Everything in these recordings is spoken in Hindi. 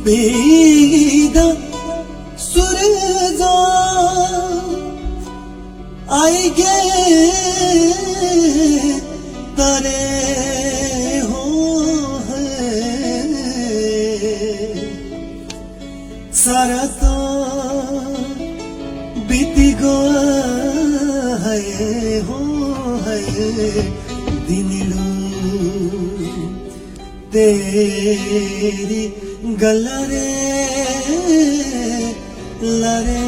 बेदा सुरजा आएगे तारे हो है सारा तो बीती गो है हो है दिनड़ू तेरी गलरे लरे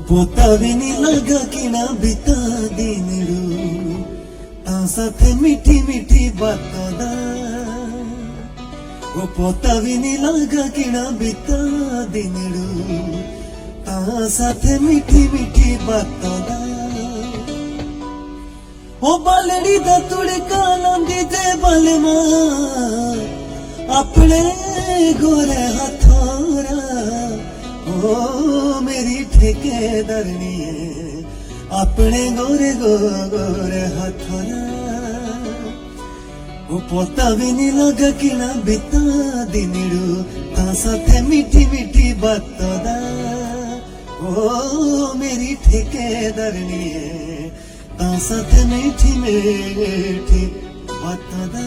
पोता भी नहीं लगा कि ना बिता दिनड़ू ता साथे मीठी मीठी बातों दा वो पोता भी नहीं लगा कि ना बिता दिनड़ू ता साथे मीठी मीठी बातों दा ओ बालड़ी दा तुड़का लांदी ते बलमा अपने गोरे हथोरा ओ मेरी ठेकेदारनी अपने गोरे गोरे हथोरा ओ पोता भी नहीं लगा कि ना बिता दिनड़ू ता साथे मीठी मीठी बातों दा ओ मेरी ठेकेदारनी साथ मीठी मीठी बातों दा।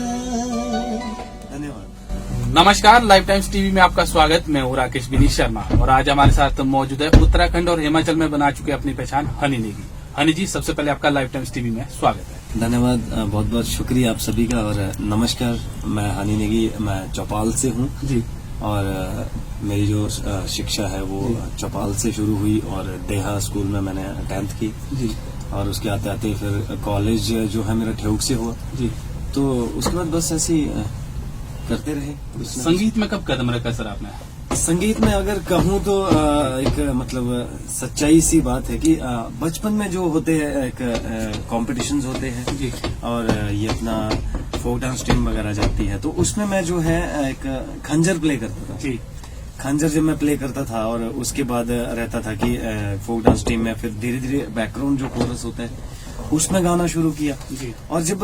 धन्यवाद। नमस्कार, लाइफ टाइम्स टीवी में आपका स्वागत। मैं हूँ राकेश विनीत शर्मा और आज हमारे साथ मौजूद है उत्तराखंड और हिमाचल में बना चुके अपनी पहचान हनी नेगी। हनी जी, सबसे पहले आपका लाइफ टाइम्स टीवी में स्वागत है। धन्यवाद, बहुत बहुत शुक्रिया आप सभी का और नमस्कार। मैं हनी नेगी, मैं चौपाल से हूँ जी और मेरी जो शिक्षा है वो चौपाल से शुरू हुई और देहा स्कूल में मैंने 10th की जी और उसके आते आते फिर कॉलेज जो है मेरा ठेउक से हुआ जी। तो उसके बाद बस ऐसे ही करते रहे। संगीत में कब कदम रखा सर आपने? संगीत में अगर कहूँ तो एक मतलब सच्चाई सी बात है कि बचपन में जो होते हैं एक कॉम्पिटिशन्स होते हैं जी और ये अपना फोक डांस टीम वगैरह जाती है तो उसमें मैं जो है एक खंजर प्ले करता था जी। खंजर जब मैं प्ले करता था और उसके बाद रहता था कि फोक डांस टीम में फिर धीरे धीरे बैकग्राउंड जो कोरस होता है उसमें गाना शुरू किया जी। और जब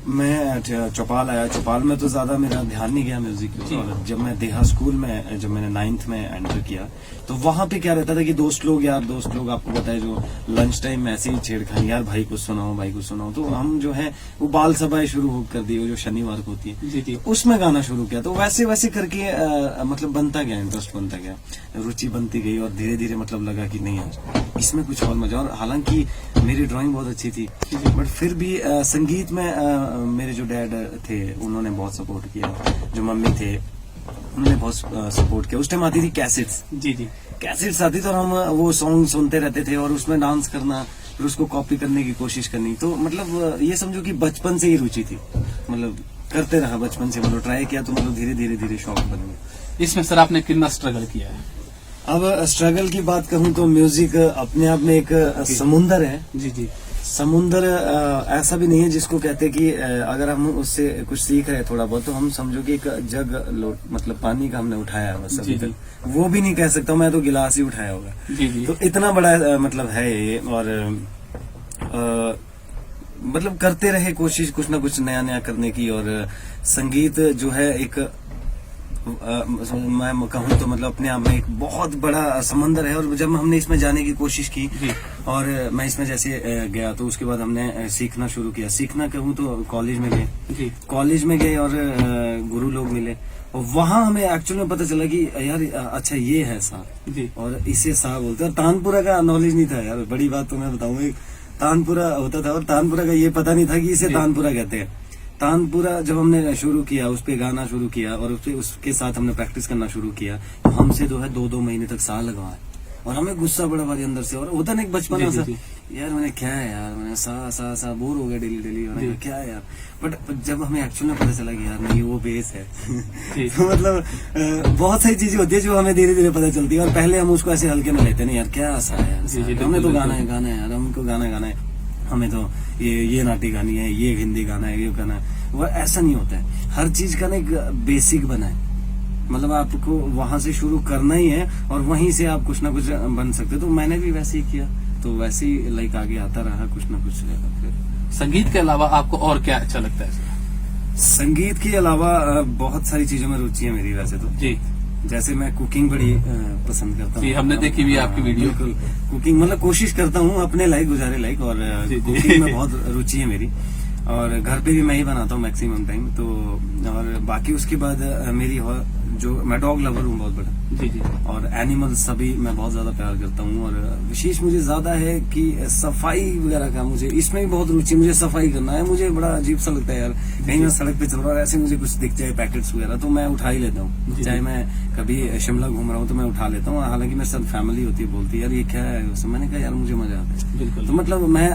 मैं चौपाल आया, चौपाल में तो ज्यादा मेरा ध्यान नहीं गया म्यूजिक की और जब मैं देहा स्कूल में जब मैंने 9th में एंटर किया तो वहां पे क्या रहता था कि दोस्त लोग आपको पता है जो लंच टाइम में ऐसे ही छेड़खानी, यार भाई कुछ सुनाओ तो हम जो है वो बाल सभाएं शुरू कर दी, वो जो शनिवार को होती है जी। उसमें गाना शुरू किया तो वैसे वैसे करके मतलब बनता गया, इंटरेस्ट बनता गया, रुचि बनती गई और धीरे धीरे मतलब लगा कि नहीं यार इसमें कुछ और मजा। और हालांकि मेरी ड्राइंग बहुत अच्छी थी बट फिर भी संगीत में मेरे जो डैड थे उन्होंने बहुत सपोर्ट किया, जो मम्मी थे उन्होंने बहुत सपोर्ट किया। उस टाइम आती थी कैसेट्स जी, कैसेट्स आती थी और हम वो सॉन्ग सुनते रहते थे और उसमें डांस करना फिर उसको कॉपी करने की कोशिश करनी। तो मतलब ये समझो कि बचपन से ही रुचि थी, मतलब करते रहा बचपन से, मतलब ट्राई किया तो मतलब धीरे धीरे शौक बन गया। इसमें सर आपने कितना स्ट्रगल किया है? अब स्ट्रगल की बात कहूँ तो म्यूजिक अपने आप में एक समुंदर है जी। समुंदर ऐसा भी नहीं है जिसको कहते कि अगर हम उससे कुछ सीख रहे थोड़ा बहुत तो हम समझो कि एक जग मतलब पानी का हमने उठाया है बस अभी तक, वो भी नहीं कह सकता मैं तो गिलास ही उठाया होगा जी। तो इतना बड़ा मतलब है ये और मतलब करते रहे कोशिश कुछ ना कुछ नया करने की। और संगीत जो है एक मैं कहूँ तो मतलब अपने आप में एक बहुत बड़ा समंदर है और जब हमने इसमें जाने की कोशिश की और मैं इसमें जैसे गया तो उसके बाद हमने सीखना शुरू किया। सीखना कहूँ तो कॉलेज में गए और गुरु लोग मिले और वहाँ हमें एक्चुअली में पता चला कि यार अच्छा ये है सा और इसे सा बोलते हैं। तानपुरा का नॉलेज नहीं था यार, बड़ी बात तो मैं बताऊँ, तानपुरा होता था और तानपुरा का ये पता नहीं था कि इसे तानपुरा कहते हैं। तानपुरा जब हमने शुरू किया, उस पे गाना शुरू किया और उसके साथ हमने प्रैक्टिस करना शुरू किया तो हमसे जो है 2-2 महीने तक साल लगा है और हमें गुस्सा बड़ा भारी अंदर से और होता ना एक बचपन सा यार मैंने क्या है यार, मैंने सा बोर हो गया डेली क्या है यार। बट जब हमें एक्चुअली में पता चला कि यार नहीं वो बेस है तो मतलब बहुत सारी चीजें होती है जो हमें धीरे धीरे पता चलती है और पहले हम उसको ऐसे हल्के में लेते नहीं यार क्या सा है यार, हमें तो गाना है यार, हमको गाना है, हमें तो ये नाटी गानी है, ये हिंदी गाना है, ये गाना है। वो ऐसा नहीं होता है, हर चीज का ना एक बेसिक बना है, मतलब आपको वहां से शुरू करना ही है और वहीं से आप कुछ ना कुछ बन सकते हो। तो मैंने भी वैसे ही किया तो वैसे ही लाइक आगे आता रहा कुछ ना कुछ। फिर संगीत के अलावा आपको और क्या अच्छा लगता है? संगीत के अलावा बहुत सारी चीजों में रुचि है मेरी वैसे तो। जी जैसे मैं कुकिंग बड़ी पसंद करता जी, हूँ। हमने देखी हुई है आपकी वीडियो। बिल्कुल, कुकिंग मतलब कोशिश करता हूँ अपने लायक गुजारे लायक, और जी। कुकिंग में बहुत रुचि है मेरी, और घर पे भी मैं ही बनाता हूँ मैक्सिमम टाइम तो। और बाकी उसके बाद मेरी जो मैं डॉग लवर हूँ बहुत बड़ा, जी जी और एनिमल्स सभी मैं बहुत ज्यादा प्यार करता हूँ। और विशेष मुझे ज्यादा है कि सफाई वगैरह का, मुझे इसमें भी बहुत रुचि, मुझे सफाई करना है। मुझे बड़ा अजीब सा लगता है यार, कहीं मैं सड़क पे चल रहा हूँ ऐसे मुझे कुछ दिख जाए पैकेट्स वगैरह तो मैं उठा ही लेता हूँ। जी। चाहे मैं कभी शिमला घूम रहा हूँ तो मैं उठा लेता हूँ, हालांकि मेरे साथ फैमिली होती है, बोलती है यार ये क्या है, उसमें मैंने कहा यार मुझे मजा आता है। बिल्कुल। तो मतलब मैं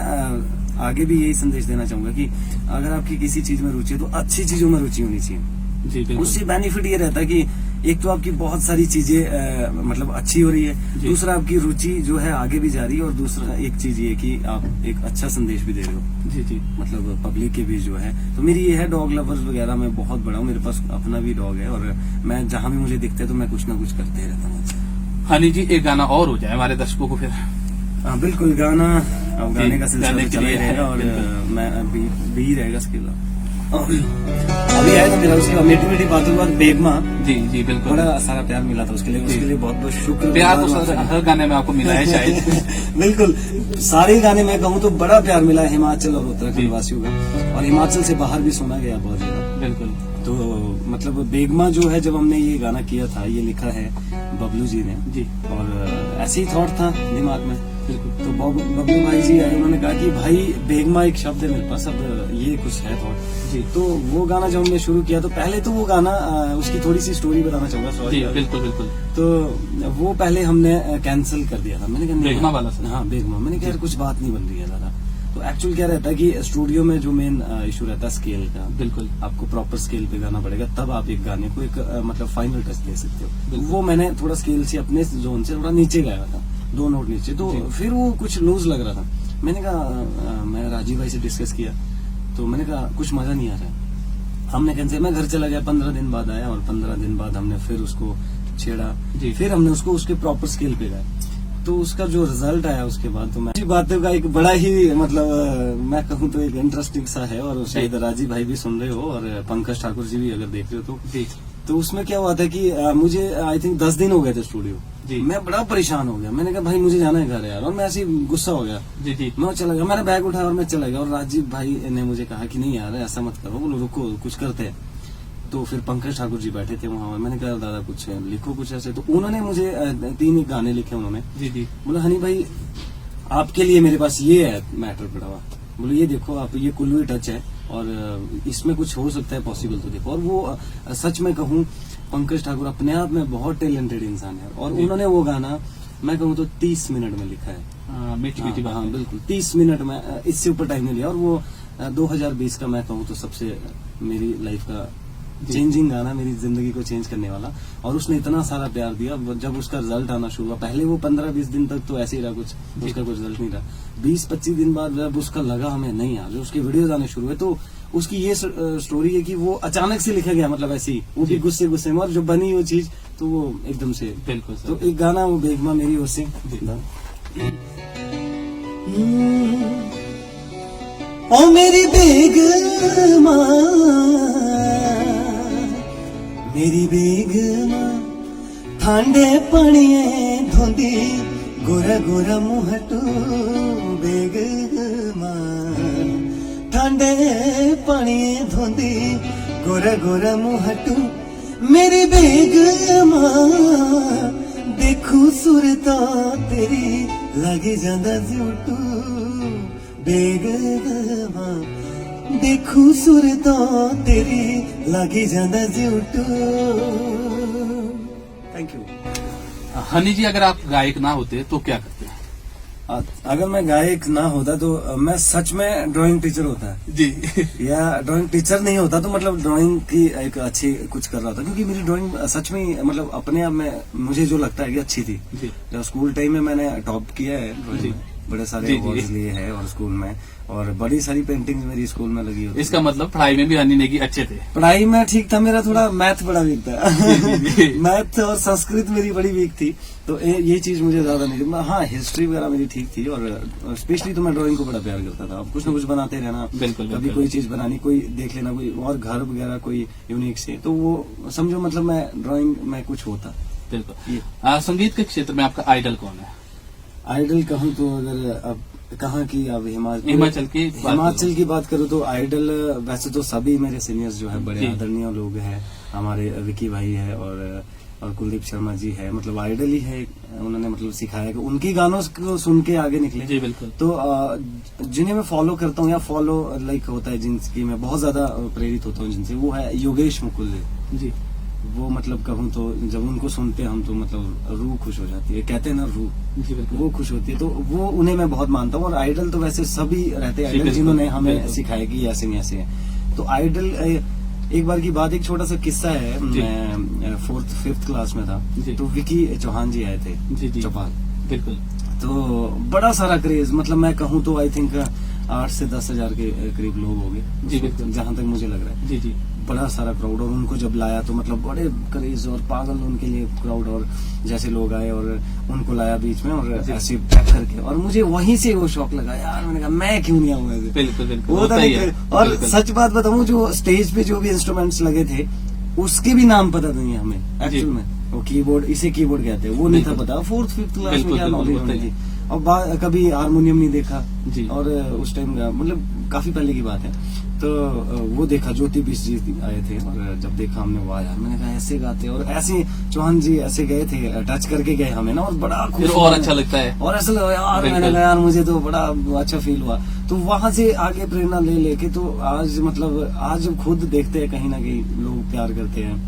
आगे भी यही संदेश देना चाहूंगा कि अगर आपकी किसी चीज में रुचि है तो अच्छी चीजों में रुचि होनी चाहिए। जी बिल्कुल। उससे बेनिफिट ये रहता है कि एक तो आपकी बहुत सारी चीजें मतलब अच्छी हो रही है, जी। दूसरा आपकी रुचि जो है आगे भी जा रही है, और दूसरा एक चीज ये कि आप एक अच्छा संदेश भी दे रहे हो जी जी मतलब पब्लिक के बीच जो है। तो मेरी ये है डॉग लवर्स वगैरह मैं बहुत बड़ा हूँ, मेरे पास अपना भी डॉग है, और मैं जहां भी मुझे दिखता है तो मैं कुछ ना कुछ करते रहता हूँ। हनी जी, एक गाना और हो जाए हमारे दर्शकों को फिर। हाँ बिल्कुल, गाना अब गाने का सिलसिला गाने तो के चला ही लिए रहेगा, और बिल्कुल। मैं अभी भी रहेगा इसके अलावा। अभी आया था मेरा उसके बाद मीठी मीठी बातों के बाद बेगमा, जी जी बिल्कुल। बड़ा सारा प्यार मिला था उसके लिए बहुत बहुत शुक्र। प्यार तो हर गाने में आपको मिला है शायद। बिल्कुल, सारे गाने में कहूँ तो बड़ा प्यार मिला है हिमाचल और उत्तराखंड जी। वासियों का, और हिमाचल से बाहर भी सुना गया बहुत ज्यादा। बिल्कुल। तो मतलब बेगमा जो है, जब हमने ये गाना किया था, ये लिखा है बबलू जी ने जी। और ऐसे ही थॉट था दिमाग में। बिल्कुल। तो बबलू भाई जी आए, उन्होंने कहा कि भाई बेगमा एक शब्द है मेरे पास, अब ये कुछ है थॉट जी। तो वो गाना जब हमने शुरू किया तो पहले तो वो गाना उसकी थोड़ी सी स्टोरी बताना चाहूंगा, जी सॉरी। बिल्कुल बिल्कुल। तो वो पहले हमने कैंसिल कर दिया था, मैंने कहा नहीं, बेगमा वाला सर? हाँ बेगमा, मैंने कहा यार कुछ बात नहीं बन रही है ज्यादा। तो एक्चुअल क्या रहता है कि स्टूडियो में जो मेन इशू रहता है स्केल का, बिल्कुल। आपको प्रॉपर स्केल पे गाना पड़ेगा, तब आप एक गाने को एक मतलब फाइनल टच दे सकते हो। बिल्कुल। वो मैंने थोड़ा स्केल से अपने जोन से थोड़ा नीचे गाया था, 2 नोट नीचे, तो जी। फिर वो कुछ लूज लग रहा था। मैंने कहा मैं राजीव भाई से डिस्कस किया, तो मैंने कहा कुछ मजा नहीं आ रहा है, हमने कैंसिल। मैं घर चला गया, 15 दिन बाद आया, और 15 दिन बाद हमने फिर उसको छेड़ा, जी। फिर हमने उसको उसके प्रॉपर स्केल पे गाया, तो उसका जो रिजल्ट आया उसके बाद, तो मैं बातों का एक बड़ा ही मतलब मैं कहूँ तो एक इंटरेस्टिंग सा है, और शायद राजीव भाई भी सुन रहे हो और पंकज ठाकुर जी भी अगर देख रहे हो जी। तो उसमें क्या हुआ था कि मुझे आई थिंक 10 दिन हो गए थे स्टूडियो। जी। मैं बड़ा परेशान हो गया, मैंने कहा भाई मुझे जाना है घर यार, और मैं ऐसे ही गुस्सा हो गया, जी जी मैं चला गया, मैंने बैग उठाया और मैं चला गया, और राजीव भाई ने मुझे कहा कि नहीं यार ऐसा मत करो, बोलो रुको कुछ करते हैं। तो फिर पंकज ठाकुर जी बैठे थे वहां, मैंने कहा दादा कुछ लिखो कुछ ऐसे, तो उन्होंने मुझे 3 गाने लिखे उन्होंने। जी जी बोला हनी भाई आपके लिए मेरे पास ये है मैटर पड़ा हुआ, बोलो ये देखो आप, ये कुल्लू टच है और इसमें कुछ हो सकता है पॉसिबल, तो देखो। और वो सच में कहूँ पंकज ठाकुर अपने आप में बहुत टैलेंटेड इंसान है, और उन्होंने वो गाना मैं कहूँ तो 30 मिनट में लिखा है। मीठी मीठी बात। हाँ बिल्कुल 30 मिनट में, इससे ऊपर टाइम नहीं लिया, और वो 2020 का मैं कहूँ तो सबसे मेरी लाइफ का चेंजिंग गाना, मेरी जिंदगी को चेंज करने वाला। और उसने इतना सारा प्यार दिया, जब उसका रिजल्ट आना शुरू हुआ, पहले वो 15-20 दिन तक तो ऐसे ही रहा, कुछ उसका कोई रिजल्ट नहीं रहा। 20-25 दिन बाद जब उसका लगा हमें नहीं यार, जो उसके वीडियोज आने शुरू हुए, तो उसकी ये स्टोरी है कि वो अचानक से लिखा गया, मतलब ऐसे ही, वो भी गुस्से गुस्से में, और जो बनी वो चीज तो वो एकदम से। बिल्कुल तो एक गाना वो बेगमा मेरी ओर से। ओ मेरी बेगमा, मेरी बेगमा, ठांडे पणिए धोंदी गोरा गोरा मुहटू बेगमा, ठांडे पणिए धोंदी गोरा गोरा मुहटू मेरी बेगमा, देखू सुरता तेरी लगी जांदा झूठू बेगमा, देखू सुरता तेरी लगी जांदा झूठू। Thank you. हनी जी, अगर आप गायक ना होते तो क्या करते? अगर मैं गायक ना होता तो मैं सच में ड्राइंग टीचर होता जी। या ड्राइंग टीचर नहीं होता तो मतलब ड्राइंग की एक अच्छी कुछ कर रहा था, क्योंकि मेरी ड्राइंग सच में मतलब अपने आप में मुझे जो लगता है कि अच्छी थी। जी। जब स्कूल टाइम में मैंने टॉप किया है जी। ड्राइंग, बड़े सारे जी, जी। अवार्ड्स लिए हैं और स्कूल में, और बड़ी सारी पेंटिंग्स मेरी स्कूल में लगी होती इसका मतलब पढ़ाई में भी हनी नेगी अच्छे थे। पढ़ाई में ठीक था, मेरा थोड़ा मैथ बड़ा वीक था। जी, जी। मैथ और संस्कृत मेरी बड़ी वीक थी, तो ये चीज मुझे ज्यादा नहीं थी। हाँ, हिस्ट्री वगैरह मेरी ठीक थी, और स्पेशली तो मैं ड्राइंग को बड़ा प्यार करता था। अब कुछ ना कुछ बनाते रहना, बिल्कुल, कभी बिल्कुल। कोई चीज बनानी, कोई देख लेना, कोई और घर वगैरह कोई यूनिक से, तो वो समझो मतलब मैं ड्राइंग में कुछ होता। बिल्कुल। ये। संगीत के क्षेत्र में आपका आइडल कौन है? आइडल कहूँ तो अगर अब कहाँ की, अब हिमाचल की बात हिमाचल की बात करूँ तो आइडल वैसे तो सभी मेरे सीनियर्स जो है बड़े जी। आदरणीय लोग हैं। हमारे विकी भाई है और कुलदीप शर्मा जी है, मतलब आइडल ही है। उन्होंने मतलब सिखाया कि उनकी गानों को सुन के आगे निकले। जी बिल्कुल। तो जिन्हें मैं फॉलो करता हूँ या फॉलो लाइक होता है, जिनकी मैं बहुत ज्यादा प्रेरित होता हूँ जिनसे, वो है योगेश मुकुल जी। वो मतलब कहूँ तो जब उनको सुनते हैं हम तो मतलब रूह खुश हो जाती है, कहते हैं ना रूह, जी बिल्कुल। वो खुश होती है। तो वो उन्हें मैं बहुत मानता हूँ। और आइडल तो वैसे सभी रहते हैं जी, आइडल, बिल्कुल, जिन्होंने हमें बिल्कुल। सिखाया कि ऐसे नहीं ऐसे है। तो आइडल एक बार की बात, एक छोटा सा किस्सा है। जी। मैं 4th 5th क्लास में था, जी। तो विकी चौहान जी आए थे, जी जी चौपाल। बिल्कुल। तो बड़ा सारा क्रेज, मतलब मैं कहूँ तो आई थिंक 8 से 10 हजार के करीब लोग हो गए, जी, बिल्कुल। जहां तक मुझे लग रहा है। जी जी बड़ा सारा क्राउड, और उनको जब लाया तो मतलब बड़े क्रेज और पागल उनके लिए क्राउड, और जैसे लोग आए और उनको लाया बीच में और ऐसे पैक करके, और मुझे वहीं से वो शौक लगा यार, मैंने कहा मैं क्यों नहीं आऊंगा ऐसे। बिल्कुल बिल्कुल वो होता था ही है। और बिल्कुल। सच बात बताऊं, जो स्टेज पे जो भी इंस्ट्रूमेंट्स लगे थे उसके भी नाम पता नहीं है हमें एक्चुअल में। वो कीबोर्ड, इसे कीबोर्ड कहते हैं, वो नहीं था बिल्कुल। पता। 4th 5th क्लास में बिल्कुल, क्या बिल्कुल, नॉलेज होता होनी ही थी। और कभी हारमोनियम नहीं देखा जी। और उस टाइम मतलब काफी पहले की बात है। तो वो देखा, ज्योति बिश जी आए थे, और जब देखा हमने, वाह यार, मैंने कहा ऐसे गाते, और ऐसे चौहान जी ऐसे गए थे, टच करके गए हमें ना, और बड़ा फिर खुश और हुआ। अच्छा लगता है। और ऐसा लगा यार, बिल्कुल। मैंने कहा यार मुझे तो बड़ा अच्छा फील हुआ। तो वहां से आगे प्रेरणा ले लेके तो आज मतलब आज खुद देखते हैं कहीं ना कहीं लोग प्यार करते हैं,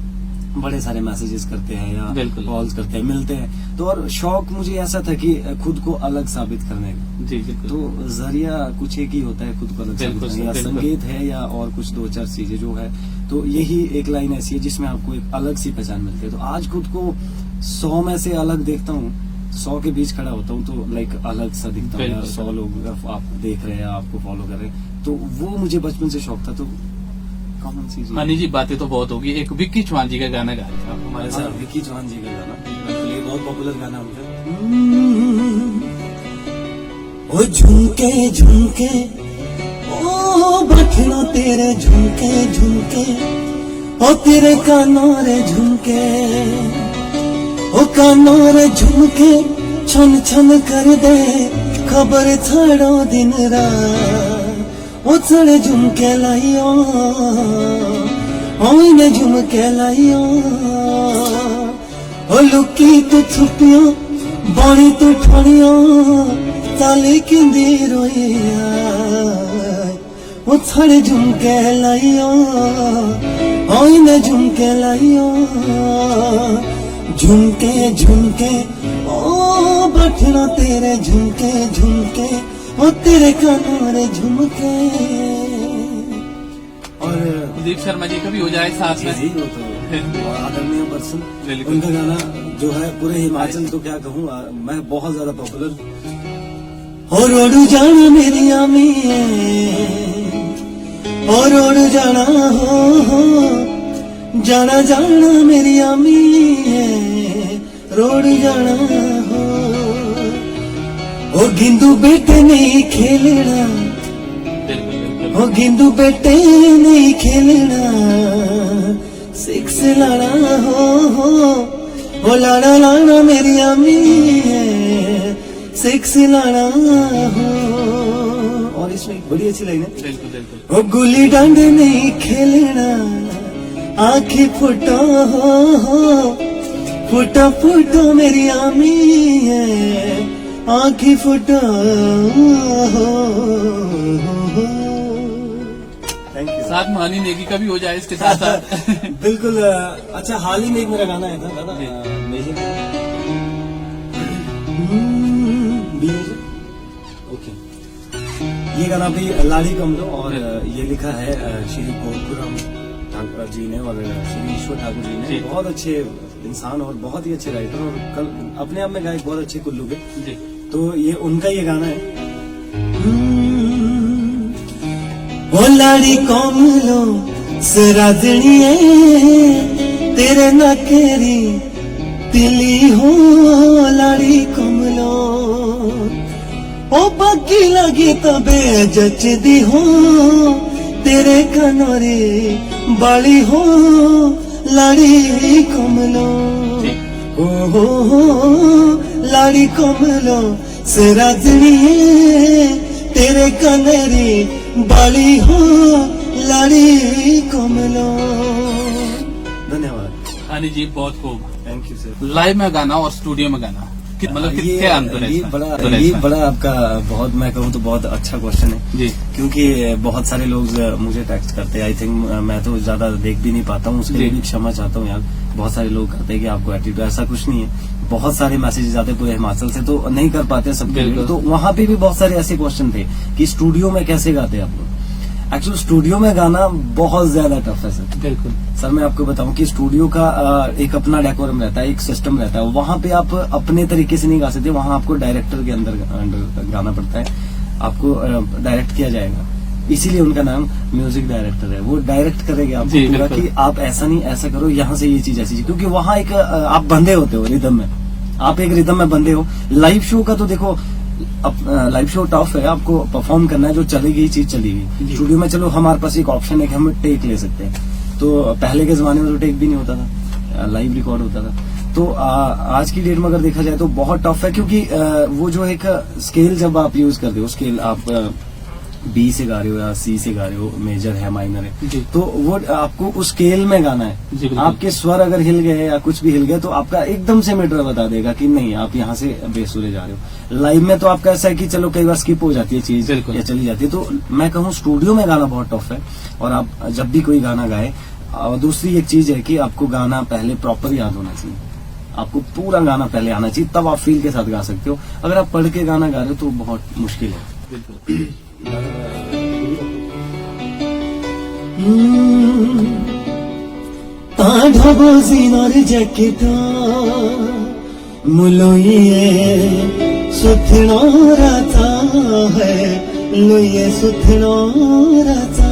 बड़े सारे मैसेजेस करते हैं या बिल्कुल। कॉल्स करते हैं, मिलते हैं। तो और शौक मुझे ऐसा था कि खुद को अलग साबित करने का। जी बिल्कुल। तो जरिया कुछ एक ही होता है खुद को अलग साबित बिल्कुल, करने, या बिल्कुल। संगीत है या और कुछ 2-4 चीजें जो है। तो यही एक लाइन ऐसी है जिसमें आपको एक अलग सी पहचान मिलती है। तो आज खुद को 100 में से अलग देखता हूँ, 100 के बीच खड़ा होता हूँ तो लाइक अलग सा दिखता हूँ यार। बिल्कुल। 100 लोग आप देख रहे हैं, आपको फॉलो कर रहे हैं, तो वो मुझे बचपन से शौक था। तो कॉमन सी चीज। हनी जी बातें तो बहुत होगी, एक विक्की चौहान जी का गाना गाए थे आप हमारे हाँ, साथ। विकी चौहान जी का गाना, बिल्कुल ये बहुत पॉपुलर गाना उनका। ओ झुमके झुमके, ओ बखनो तेरे झुमके झुमके, ओ तेरे कानों रे झुमके, ओ कानों रे झुमके, छन छन कर दे खबर छाड़ो दिन रात। ओ छड़े झुमके लाइयो, ओ इन्हें झुमके लाइयो, ओ लुकी तू छुपियो, बड़ी तू ठड़ियो, ताली किंदी रोइया। ओ छड़े झुमके लाइयो, ओ इन्हें झुमके लाइयो, झुमके झुमके, ओ बठना तेरे झुमके झुमके, ओ तेरे कानों रे झुमके। और कुलदीप शर्मा जी का भी हो जाए साथ जी में। जी, वो तो आदरणीय पर्सन। बिल्कुल। उनका गाना जो है पूरे हिमाचल तो क्या कहूँ मैं, बहुत ज्यादा पॉपुलर। और उड़ जाना मेरी आमी, और उड़ जाना हो जाना जाना मेरी आमी, रोड जाना हो। ओ गिंदू बेटे नहीं खेलना, बिल्कुल बिल्कुल। ओ गिंदू बेटे नहीं खेलना, 6 लाना हो लाना लाना मेरी आमी, 6 लाना हो। और इसमें एक बड़ी अच्छी लाइन है, बिल्कुल बिल्कुल। ओ गुल्ली डंडे नहीं खेलना, आंखें फुटो हो फुटो फुटो मेरी आमी है, आंखें फुटो। Thank you. साथ में हनी नेगी का भी हो जाए इसके साथ साथ। बिल्कुल। अच्छा, हाल ही में एक मेरा गाना आया था दादा, जी। म्यूजिक ओके, ये गाना भी लाड़ी कमलो, और ये लिखा है श्री गोकुलम ठाकुर जी ने और श्री ईश्वर ठाकुर जी ने। जी। बहुत अच्छे इंसान और बहुत ही अच्छे राइटर, और कल अपने आप में गायक बहुत अच्छे कुल्लू के। जी। तो ये उनका ये गाना है। ओ लाड़ी कोमलो सराजणिए तेरे नकेरी तिली हो लाड़ी कोमलो ओ बाकी लगी तबे जचदी हो तेरे कनोरे बाली हो लाड़ी कोमलो हो लाड़ी कोमलो सराजणिए तेरे कनरी बाली हो लाड़ी कोमलो। धन्यवाद हनी जी, बहुत खूब। Thank you sir. लाइव में गाना और स्टूडियो में गाना मतलब कितने अंतर है इसमें? ये बड़ा आपका बहुत, मैं कहूँ तो बहुत अच्छा क्वेश्चन है जी, क्योंकि बहुत सारे लोग मुझे टेक्स्ट करते हैं। आई थिंक मैं तो ज्यादा देख भी नहीं पाता हूँ, उसके लिए भी क्षमा चाहता हूँ यार। बहुत सारे लोग करते हैं कि आपको एटीट्यूड, ऐसा कुछ नहीं है। बहुत सारे मैसेजेस आते पूरे हिमाचल से, तो नहीं कर पाते सबके लिए। तो वहाँ पे भी बहुत सारे ऐसे क्वेश्चन थे कि स्टूडियो में कैसे गाते हैं आप लोग। एक्चुअली स्टूडियो में गाना बहुत ज्यादा टफ है सर। बिल्कुल सर, मैं आपको बताऊं कि स्टूडियो का एक अपना डेकोरम रहता है, एक सिस्टम रहता है। वहां पे आप अपने तरीके से नहीं गा सकते, वहां आपको डायरेक्टर के अंडर गाना पड़ता है, आपको डायरेक्ट किया जाएगा। इसीलिए उनका नाम म्यूजिक डायरेक्टर है। वो डायरेक्ट करेगा आपको पूरा कि आप ऐसा नहीं ऐसा करो, यहाँ से ये चीज ऐसी चीज, क्योंकि वहां एक आप बंधे होते हो रिदम में, आप एक रिदम में बंधे हो। लाइव शो का तो देखो, लाइव शो टफ है, आपको परफॉर्म करना है, जो चली गई चीज चली गई। स्टूडियो में चलो हमारे पास एक ऑप्शन है कि हम टेक ले सकते हैं, तो पहले के जमाने में तो टेक भी नहीं होता था, लाइव रिकॉर्ड होता था। तो आज की डेट में अगर देखा जाए तो बहुत टफ है, क्योंकि वो जो एक स्केल जब आप यूज करते हो, स्केल आप बी से गा रहे हो या सी से गा रहे हो, मेजर है माइनर है, तो वो आपको उस स्केल में गाना है। आपके स्वर अगर हिल गए या कुछ भी हिल गए तो आपका एकदम से मीटर बता देगा कि नहीं, आप यहाँ से बेसुरे जा रहे हो। लाइव में तो आपका ऐसा है कि चलो कई बार स्किप हो जाती है चीज या चली जाती है। तो मैं कहूँ स्टूडियो में गाना बहुत टफ है। और आप जब भी कोई गाना गाए, और दूसरी एक चीज है कि आपको गाना पहले प्रॉपर याद होना चाहिए, आपको पूरा गाना पहले आना चाहिए, तब आप फील के साथ गा सकते हो। अगर आप पढ़ के गाना गा रहे हो तो बहुत मुश्किल है। ताढ़बो जिनर जैकेट मुलोइए सुथनो राता है लोइए सुथनो राता।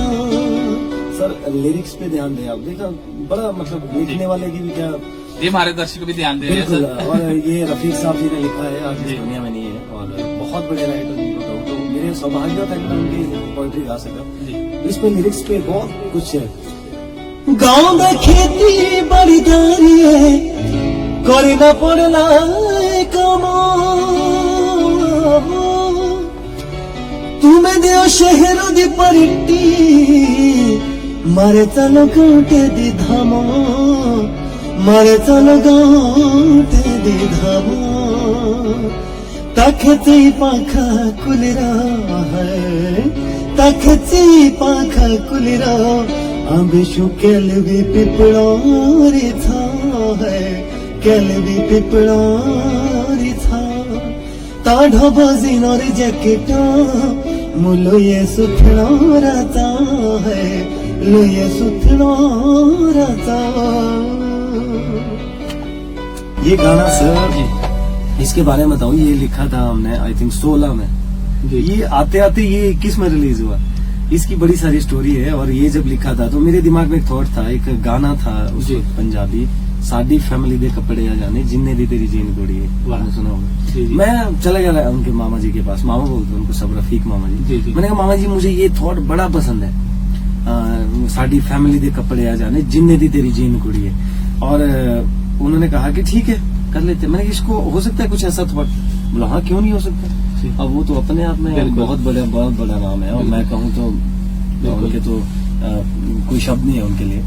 सर, लिरिक्स पे ध्यान दें आप। देखा, बड़ा मतलब लिखने वाले की भी क्या, ये हमारे दर्शक भी ध्यान दे रहे हैं बिल्कुल। सर। और ये रफीक साहब जी ने लिखा है, आज इस दुनिया में नहीं है, और बहुत बड़े राइटर जी बताऊँ तो मेरे सौभाग्य था कि मैं उनकी पोइट्री गा सका। इसमें लिरिक्स पे बहुत कुछ है। गाँव में खेती बड़ी दारी है, करना पड़ला काम, तुम्हें दो शहर दी पलटी मारे चलो गाँटे दी धामो, मारे चलो गाँटे दी धामो। तखती पाखा कुलरा है, तखती पाखा कुलरा आंबेशु केलवी पिपड़ोरी था है, केलवी पिपड़ोरी था। ताढ़ा बाजिनोर जैकेटा मुलो ये सुथनो रहता है, लो ये सुथनो रहता। ये गाना सर, इसके बारे में बताऊं, ये लिखा था हमने आई थिंक 16 में। ये आते आते ये 21 में रिलीज हुआ। इसकी बड़ी सारी स्टोरी है। और ये जब लिखा था तो मेरे दिमाग में एक थॉट था, एक गाना था उस वक्त पंजाबी, साडी फैमिली दे कपड़े आ जाने जिन्ने दी तेरी जीन कुड़ी है, आपने सुना होगा। मैं चला गया उनके मामा जी के पास, मामा बोलते उनको सब, रफीक मामा जी। मैंने कहा मामा जी मुझे ये थॉट बड़ा पसंद है, साडी फैमिली दे कपड़े आ जाने जिन्ने दी तेरी जीन कुड़ी है। और उन्होंने कहा कि ठीक है कर लेते। मैंने इसको हो सकता है कुछ ऐसा थॉट, बोला हाँ क्यों नहीं हो सकता। अब वो तो अपने आप में बहुत बड़ा नाम है, और मैं कहूँ तो उनके तो कोई शब्द नहीं है उनके लिए।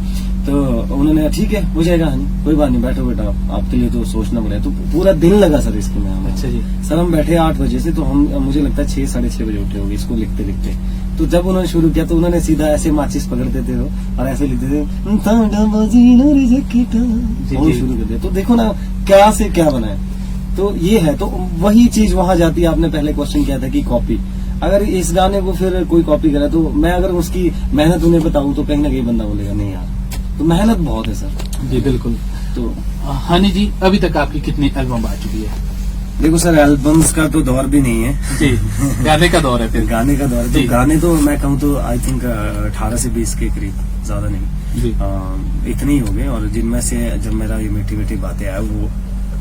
तो उन्होंने ठीक है हो जाएगा, कोई बात नहीं, बैठो बेटा, आपके लिए तो सोचना पड़ेगा। तो पूरा दिन लगा सर इसके में हमें। अच्छा जी सर, हम बैठे 8 बजे से, तो हम मुझे लगता है 6 साढ़े 6 बजे उठे होंगे इसको लिखते लिखते। तो जब उन्होंने शुरू किया तो उन्होंने सीधा ऐसे माचिस पकड़ते थे और ऐसे लिखते थे शुरू कर दिया। तो देखो ना क्या से क्या बना है। तो ये है, तो वही चीज वहां जाती है। आपने पहले क्वेश्चन किया था कि कॉपी, अगर इस गाने को फिर कोई कॉपी करे तो मैं अगर उसकी मेहनत उन्हें बताऊं तो कहीं ना कहीं बंदा बोलेगा नहीं यार, तो मेहनत बहुत है सर। जी बिल्कुल। तो हनी जी, अभी तक आपकी कितनी एल्बम आ चुकी है? देखो सर, एल्बम्स का तो दौर भी नहीं है, जी, गाने का दौर है फिर। गाने का दौर है। जी। तो गाने तो मैं कहूँ तो आई थिंक 18 से 20 के करीब, ज्यादा नहीं, जी, इतने ही हो गए। और जिनमें से जब मेरा ये मीठी मीठी बातें आया, वो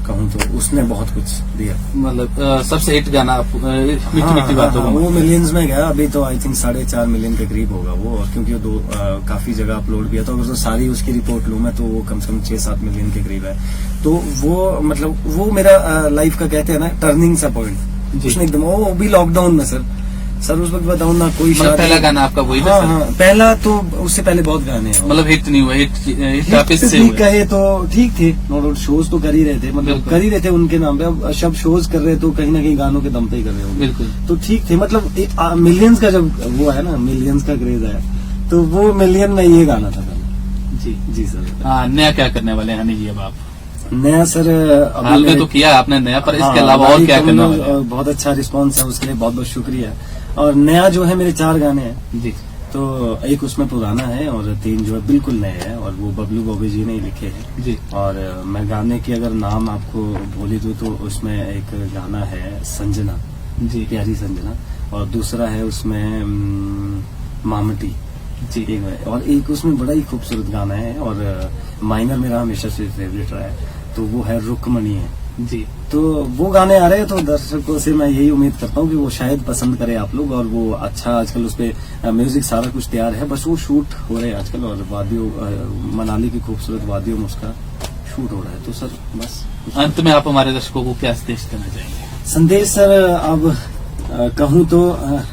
कहूँ तो उसने बहुत कुछ दिया। मतलब सबसे हिट गाना मीठी हाँ, मीठी बातों हाँ, का। वो मिलियंस में गया। अभी तो आई थिंक 4.5 मिलियन के करीब होगा वो, और क्योंकि वो काफी जगह अपलोड किया, तो अगर तो सारी उसकी रिपोर्ट लूं मैं, तो वो कम से कम 6-7 मिलियन के करीब है। तो वो मतलब वो मेरा लाइफ का कहते हैं ना टर्निंग सा पॉइंट, जी। उसने एकदम, वो भी लॉकडाउन में सर उस वक्त बताऊं ना, कोई मतलब शादी- पहला गाना आपका वही था हाँ सर? हाँ, पहला तो, उससे पहले बहुत गाने हैं। मतलब हिट नहीं हुआ, हिट वापस से ठीक हुए। कहे तो ठीक थे, नो डाउट, शोज तो कर ही रहे थे, मतलब बिल्कुल। कर ही रहे थे उनके नाम पे। अब शब शोज कर रहे तो कहीं ना कहीं गानों के दम पे ही कर रहे होंगे। बिल्कुल। तो ठीक थे, मतलब मिलियंस का जब वो है ना, मिलियंस का क्रेज है, तो वो मिलियन में ये गाना था पहले। जी जी सर। हाँ, नया क्या करने वाले हैं हनी जी अब आप? नया सर, अभी हाल में मेरे- तो किया आपने नया, पर इसके हाँ, अलावा और हमारी क्या करने कम्युनिटी- वाले हैं? बहुत अच्छा रिस्पांस है, उसके लिए बहुत बहुत शुक्रिया। और नया जो है, मेरे 4 गाने हैं, जी, तो एक उसमें पुराना है और 3 जो है बिल्कुल नए हैं, और वो बबलू बॉबी जी ने ही लिखे हैं। जी, और मैं गाने की अगर नाम आपको बोली दूं तो उसमें एक गाना है संजना, जी, प्यारी संजना, और दूसरा है उसमें मामटी, जी, एक है, और एक उसमें बड़ा ही खूबसूरत गाना है, और माइनर मेरा हमेशा से फेवरेट रहा है, तो वो है रुकमणी है। जी, तो वो गाने आ रहे हैं, तो दर्शकों से मैं यही उम्मीद करता हूँ कि वो शायद पसंद करें आप लोग। और वो अच्छा, आजकल उस पे म्यूजिक सारा कुछ तैयार है, बस वो शूट हो रहे हैं आजकल, और वादियों, मनाली की खूबसूरत वादियों में उसका शूट हो रहा है। तो सर बस अंत में आप हमारे दर्शकों को क्या संदेश देना चाहेंगे? संदेश सर, अब कहूँ तो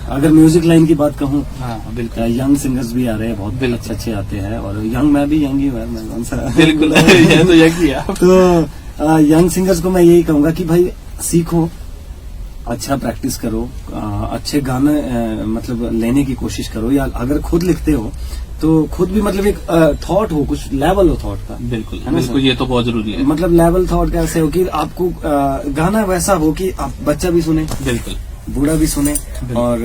अगर म्यूजिक लाइन की बात कहूँ, हाँ, बिल्कुल, यंग सिंगर्स भी आ रहे हैं, बहुत बिल्कुल। अच्छे अच्छे आते हैं, और यंग मैं भी यंग ही हूँ, मैं कौन सा बिल्कुल। ये तो यही है आप। तो यंग सिंगर्स को मैं यही कहूंगा कि भाई सीखो, अच्छा प्रैक्टिस करो, अच्छे गाने मतलब लेने की कोशिश करो, या अगर खुद लिखते हो तो खुद भी मतलब एक थॉट हो, कुछ लेवल हो थॉट का। बिल्कुल, है ना बिल्कुल, सर? ये तो बहुत जरूरी है। मतलब लेवल थॉट कैसे हो कि आपको गाना वैसा हो कि आप बच्चा भी सुने, बिल्कुल, बूढ़ा भी सुने, और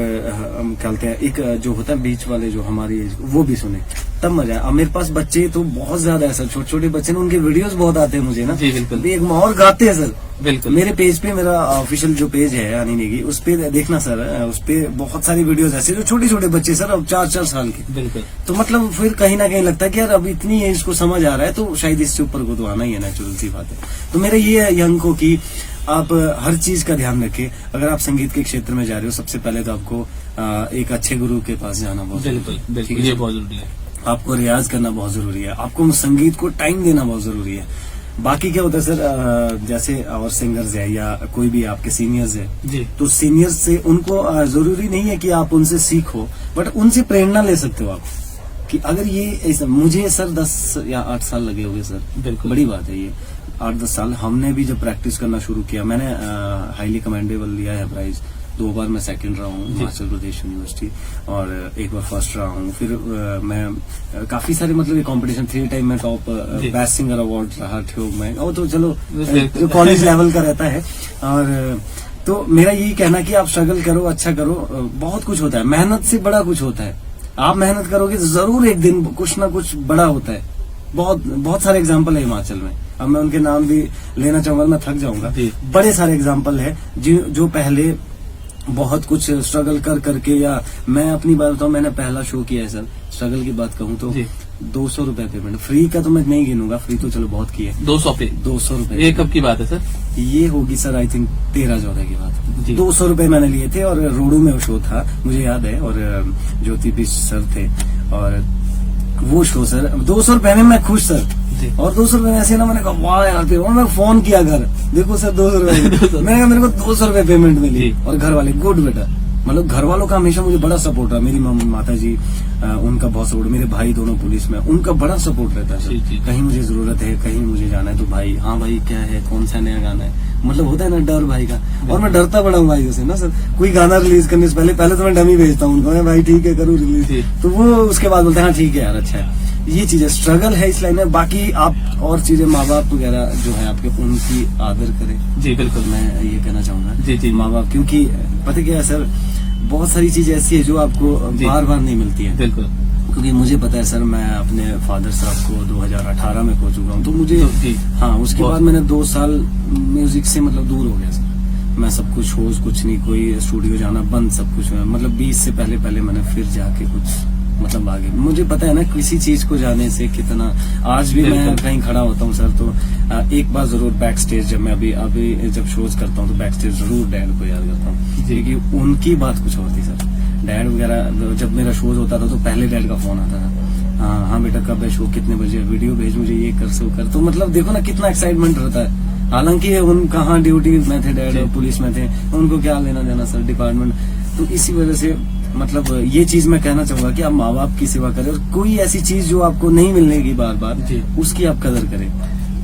हम कहते हैं एक जो होता है बीच वाले जो हमारी एज, वो भी सुने, तब मजा है। अब मेरे पास बच्चे तो बहुत ज्यादा है सर, छोटे छोटे बच्चे ने, उनके वीडियोस बहुत आते हैं मुझे ना। जी, बिल्कुल। एक और गाते हैं सर। बिल्कुल, मेरे पेज पे, मेरा ऑफिशियल जो पेज है हनी नेगी, उस पे देखना सर, उस पे बहुत सारी वीडियोस ऐसे जो छोटे छोटे बच्चे सर, अब 4-4 साल के। बिल्कुल, तो मतलब फिर कहीं ना कहीं लगता है कि यार अब इतनी एज को समझ आ रहा है, तो शायद इससे ऊपर को तो आना ही है, नेचुरल सी बात है। तो मेरा ये है यंग को कि आप हर चीज का ध्यान रखें। अगर आप संगीत के क्षेत्र में जा रहे हो, सबसे पहले तो आपको एक अच्छे गुरु के पास जाना बहुत बिल्कुल, जरूरी है। बिल्कुल, ठीक है ये सर? बहुत जरूरी है। आपको रियाज करना बहुत जरूरी है, आपको संगीत को टाइम देना बहुत जरूरी है। बाकी क्या होता है सर, जैसे और सिंगर्स है या कोई भी आपके सीनियर्स है, जी, तो सीनियर्स से उनको जरूरी नहीं है कि आप उनसे सीखो, बट उनसे प्रेरणा ले सकते हो आप, कि अगर ये ऐसा, मुझे सर 10 या 8 साल लगे होंगे सर, बिल्कुल, बड़ी बात है ये, 8-10 साल। हमने भी जब प्रैक्टिस करना शुरू किया, मैंने हाईली कमेंडेबल लिया है प्राइज, 2 बार मैं सेकंड रहा हूँ हिमाचल प्रदेश यूनिवर्सिटी, और 1 बार फर्स्ट रहा हूँ। फिर मैं काफी सारे मतलब कंपटीशन, 3 टाइम मैं टॉप जी। बेस्ट सिंगर अवार्ड रहा ठियोग में, वो तो चलो बिल्कुल। जो कॉलेज लेवल का रहता है। और तो मेरा यही कहना कि आप स्ट्रगल करो, अच्छा करो, बहुत कुछ होता है, मेहनत से बड़ा कुछ होता है। आप मेहनत करोगे तो जरूर एक दिन कुछ ना कुछ बड़ा होता है। बहुत बहुत सारे एग्जाम्पल है हिमाचल में, अब मैं उनके नाम भी लेना चाहूंगा, मैं थक जाऊंगा। जी। बड़े सारे एग्जाम्पल है जो पहले बहुत कुछ स्ट्रगल कर करके, या मैं अपनी बात बताऊं, मैंने पहला शो किया है सर, स्ट्रगल की बात कहूँ तो जी। 200 रुपए पेमेंट, फ्री का तो मैं नहीं गिनूंगा, फ्री तो चलो बहुत की है, 200 पे। 200 रुपए। ये कब की बात है सर? ये होगी सर आई थिंक 13-14 की बात। जी। 200 रुपए मैंने लिए थे, और रोडू में वो शो था, मुझे याद है, और ज्योति भी सर थे, और वो शो सर 200 रुपए में मैं खुश सर। जी। और 200 रुपए में ऐसे ना, मैंने कहा वाह यार, फिर और मैं फोन किया घर, देखो सर 200 रुपए मैंने कहा मेरे को 200 रुपए पेमेंट मिली, जी। और घर वाले गुड बेटा, मतलब घर वालों का हमेशा मुझे बड़ा सपोर्ट रहा। मेरी माता जी, उनका बहुत सपोर्ट, मेरे भाई दोनों पुलिस में, उनका बड़ा सपोर्ट रहता है जी, जी। सर। कहीं मुझे जरूरत है, कहीं मुझे जाना है, तो भाई हाँ भाई क्या है, कौन सा नया गाना है, मतलब होता है ना डर भाई का। और मैं डरता बड़ा हूँ भाई से ना सर, कोई गाना रिलीज करने से पहले तो मैं डमी भेजता हूँ उनको, मैं भाई ठीक है करूँ जी। रिलीज, तो वो उसके बाद बोलते हैं हाँ ठीक है यार, अच्छा है। ये चीजें स्ट्रगल है इस लाइन में। बाकी आप और चीजें, माँ बाप वगैरह जो है आपके, उनकी आदर करें। जी, बिल्कुल, मैं ये कहना चाहूंगा जी, जी। माँ बाप, क्योंकि पता क्या है सर, बहुत सारी चीजें ऐसी है जो आपको जी। बार बार नहीं मिलती है। बिल्कुल, क्योंकि मुझे पता है सर, मैं अपने फादर साहब को 2018 में खो चुका हूँ, तो मुझे जी। हाँ, उसके बहुत- बाद मैंने 2 साल म्यूजिक से मतलब दूर हो गया सर। मैं सब कुछ शोज कुछ नहीं, कोई स्टूडियो जाना बंद, सब कुछ मतलब 20 से पहले मैंने फिर जाके कुछ मतलब आगे, मुझे पता है ना किसी चीज को जाने से कितना, आज भी मैं कहीं खड़ा होता हूँ सर तो एक बार जरूर बैक स्टेज, जब मैं अभी जब शोज करता हूँ तो बैक स्टेज जरूर डैड को याद करता हूँ, क्योंकि उनकी बात कुछ और थी सर। डैड वगैरह जब मेरा शोज होता था तो पहले डैड का फोन आता था, हाँ बेटा कब है शो, कितने बजे, वीडियो भेज मुझे, ये कर सो कर, तो मतलब देखो ना कितना एक्साइटमेंट रहता है। हालांकि उन कहाँ ड्यूटी में थे डैड, पुलिस में थे, उनको क्या लेना देना सर डिपार्टमेंट, तो इसी वजह से मतलब ये चीज मैं कहना चाहूंगा कि आप माँ बाप की सेवा करें, और कोई ऐसी चीज जो आपको नहीं मिलने की बार बार, उसकी आप कदर करें।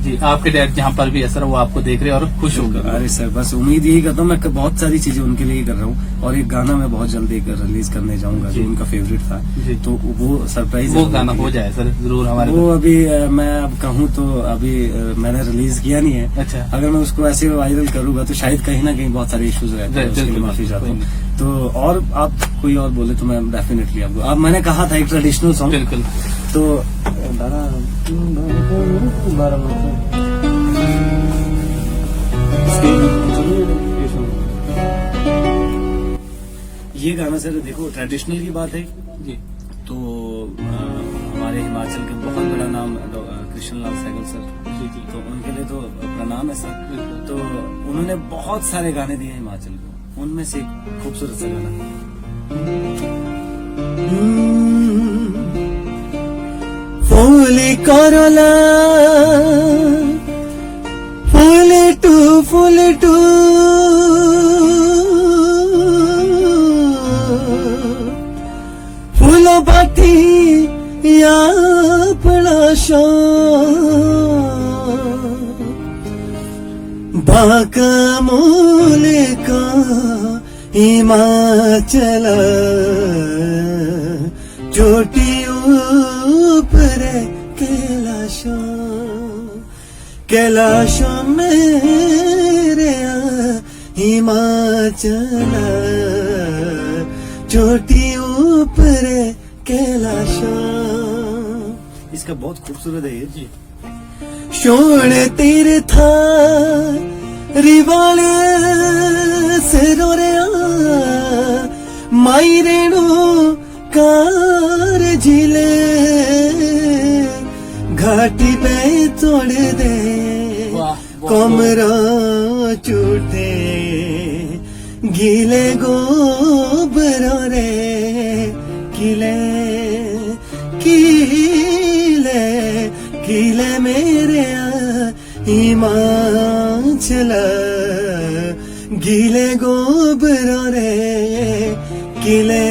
जी, आपके डैड जहाँ पर भी है सर, वो आपको देख रहे हैं और खुश होंगे। अरे सर बस उम्मीद यही करता हूँ, मैं बहुत सारी चीजें उनके लिए कर रहा हूँ, और एक गाना मैं बहुत जल्दी रिलीज करने जाऊंगा जो उनका फेवरेट था, तो वो सरप्राइज, वो गाना हो जाए सर जरूर हमारे, वो अभी मैं अब कहूँ तो अभी मैंने रिलीज किया नहीं है। अच्छा, अगर मैं उसको ऐसे वायरल करूंगा तो शायद कहीं ना कहीं बहुत सारे इश्यूज रहते हैं, उसके लिए माफी चाहता हूँ। तो और आप कोई और बोले तो मैं डेफिनेटली आपको, अब मैंने कहा था एक ट्रेडिशनल सॉन्ग, बिल्कुल, तो ये गाना सर देखो ट्रेडिशनल की बात है जी, तो हमारे हिमाचल के बहुत बड़ा नाम कृष्ण लाल सहगल सर जी, तो उनके लिए तो प्रणाम है सर। तो उन्होंने बहुत सारे गाने दिए हिमाचल को, उनमें से एक खूबसूरत सा गाना फूली करला फूल टू फूलो बाटी या पड़ाशा बाका मूले का हिमाचल चोटी ऊपर कैलाश मेरे हिमाचल चोटी ऊपर कैलाश। इसका बहुत खूबसूरत है ये जी। सोने तेरे था रिवाले से रो रहा माई रेणु कार झीले घाटी पे तोड़ दे कमरा चूटे गीले गोबरों रे किले किले किले मेरे हिमाचल गीले गोबरों रे किले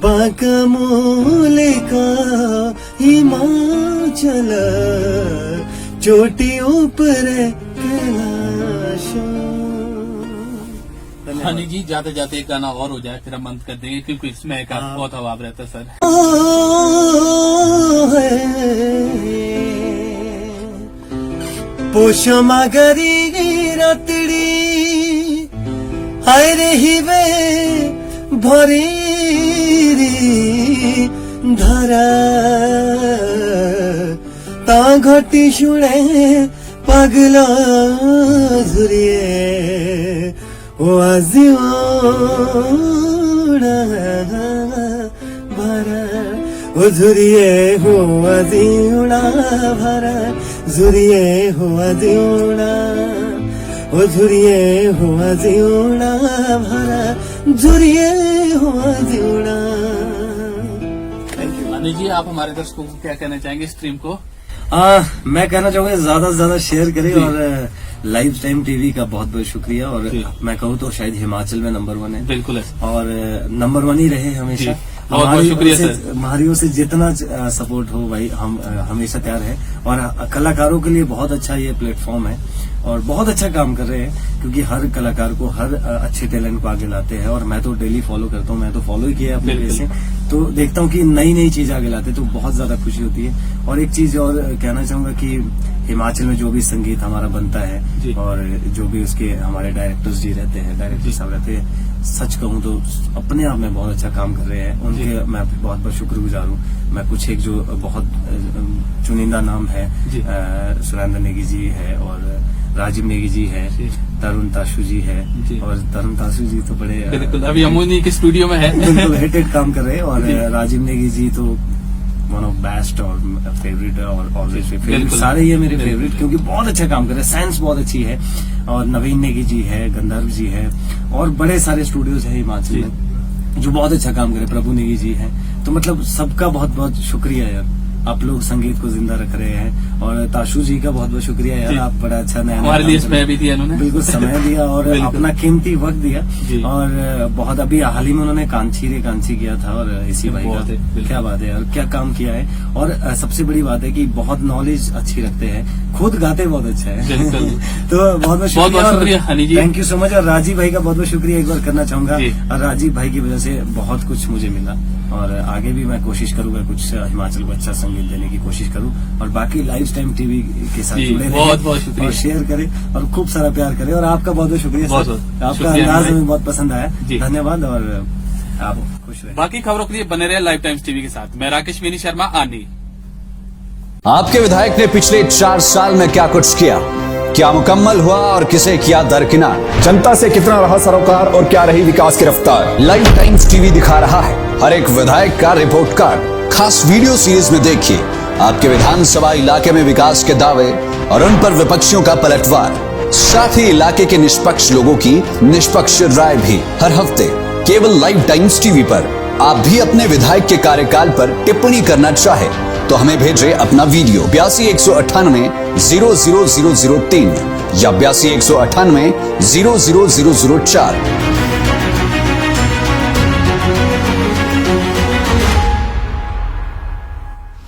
बाका मूले का हिमाचल चोटी ऊपर कैलाश। हनी जी जाते जाते एक गाना और हो जाए फिर हम बंद कर देंगे, क्योंकि इसमें एक बहुत अभाव रहता है सर। पोषो मगरी रातड़ी हाय रे हिवे भरी धरा ता घटी शुणे पगला झुरिए ओ आजियोड़ा भरा ओ झुरिए हो आजियोड़ा भरा झुरिए हो आजियोड़ा ओ झुरिए हो आजियोड़ा भरा झुरिए हो आजियोड़ा। हनी जी आप हमारे दर्शकों को क्या कहना चाहेंगे स्ट्रीम को? मैं कहना चाहूंगा ज्यादा से ज्यादा शेयर करें, और लाइव टाइम टीवी का बहुत बहुत शुक्रिया, और मैं कहूँ तो शायद हिमाचल में नंबर 1 है। बिल्कुल है, और नंबर 1 ही रहे हमेशा। बहुत बहुत शुक्रिया सर। हमारी ओर से जितना सपोर्ट हो भाई हम हमेशा तैयार है, और कलाकारों के लिए बहुत अच्छा ये प्लेटफॉर्म है और बहुत अच्छा काम कर रहे हैं, क्योंकि हर कलाकार को हर अच्छे टैलेंट को आगे लाते हैं, और मैं तो डेली फॉलो करता हूँ, मैं तो फॉलो ही किया अपने पेज से, तो देखता हूँ कि नई नई चीज आगे लाते तो बहुत ज्यादा खुशी होती है। और एक चीज और कहना चाहूंगा कि हिमाचल में जो भी संगीत हमारा बनता है और जो भी उसके हमारे डायरेक्टर्स जी रहते हैं, डायरेक्टर साहब रहते हैं, सच कहूँ तो अपने आप में बहुत अच्छा काम कर रहे हैं, उनके मैं बहुत बहुत शुक्रगुजार हूँ। मैं कुछ एक जो बहुत चुनिंदा नाम है, सुरेंद्र नेगी जी है और राजीव नेगी जी है, जी। तरुण ताशु जी है, जी। और तरुण ताशु जी तो बड़े बिल्कुल अभी हम उन्हीं के स्टूडियो में है। बिल्कुल हिटेड काम कर रहे हैं, और जी। राजीव नेगी जी तो वन ऑफ बेस्ट और फेवरेट और ऑलवेज फेवरेट, बिल्कुल। सारे ये मेरे बिल्कुल। फेवरेट, क्योंकि बहुत अच्छा काम कर रहे हैं, साइंस बहुत अच्छी है। और नवीन नेगी जी है, गंधर्व जी है, और बड़े सारे स्टूडियोज है हिमाचल जी। में जो बहुत अच्छा काम कर रहे हैं। प्रभु नेगी जी है, तो मतलब सबका बहुत बहुत शुक्रिया यार, आप लोग संगीत को जिंदा रख रहे हैं। और ताशु जी का बहुत बहुत शुक्रिया यार, जी। आप बड़ा अच्छा नया हमारे लिए समय भी दिया उन्होंने। बिल्कुल समय दिया और बिल्कुल। अपना कीमती वक्त दिया। जी। और बहुत अभी हाल ही में उन्होंने कांची किया था, और इसी भाई बहुत है, का बिल्कुल। क्या बात है यार, क्या काम किया है। और सबसे बड़ी बात है कि बहुत नॉलेज अच्छी रखते हैं, खुद गाते बहुत अच्छा है। बिल्कुल। तो बहुत बहुत शुक्रिया Honey ji. Thank you so much. और राजीव भाई का बहुत बहुत शुक्रिया एक बार करना चाहूंगा। जी। और राजीव भाई की वजह से बहुत कुछ मुझे मिला, और आगे भी मैं कोशिश करूंगा कुछ हिमाचल को अच्छा संगीत देने की कोशिश करूं। और बाकी लाइव टाइम टीवी के साथ जी, जुड़े रहें, बहुत बहुत शुक्रिया। और शेयर करें, और खूब सारा प्यार करें। और आपका बहुत बहुत शुक्रिया बहुत सर, बहुत आपका शुक्रिया अंदाज भाई। हमें बहुत पसंद आया। जी। धन्यवाद, और आप खुश रहें। बाकी खबरों के लिए बने रहे लाइव टाइम्स टीवी के साथ। मैं राकेश विनी शर्मा, आनी। आपके विधायक ने पिछले 4 साल में क्या कुछ किया, क्या मुकम्मल हुआ और किसे किया दरकिनार, जनता से कितना रहा सरोकार और क्या रही विकास की रफ्तार। लाइव टाइम्स टीवी दिखा रहा है हर एक विधायक का रिपोर्ट कार्ड। खास वीडियो सीरीज में देखिए आपके विधानसभा इलाके में विकास के दावे और उन पर विपक्षियों का पलटवार, साथ ही इलाके के निष्पक्ष लोगों की निष्पक्ष राय भी हर हफ्ते केवल लाइव टाइम्स टीवी पर। आप भी अपने विधायक के कार्यकाल पर टिप्पणी करना चाहे तो हमें भेजें अपना वीडियो 82 198 00003 या 82 198 00004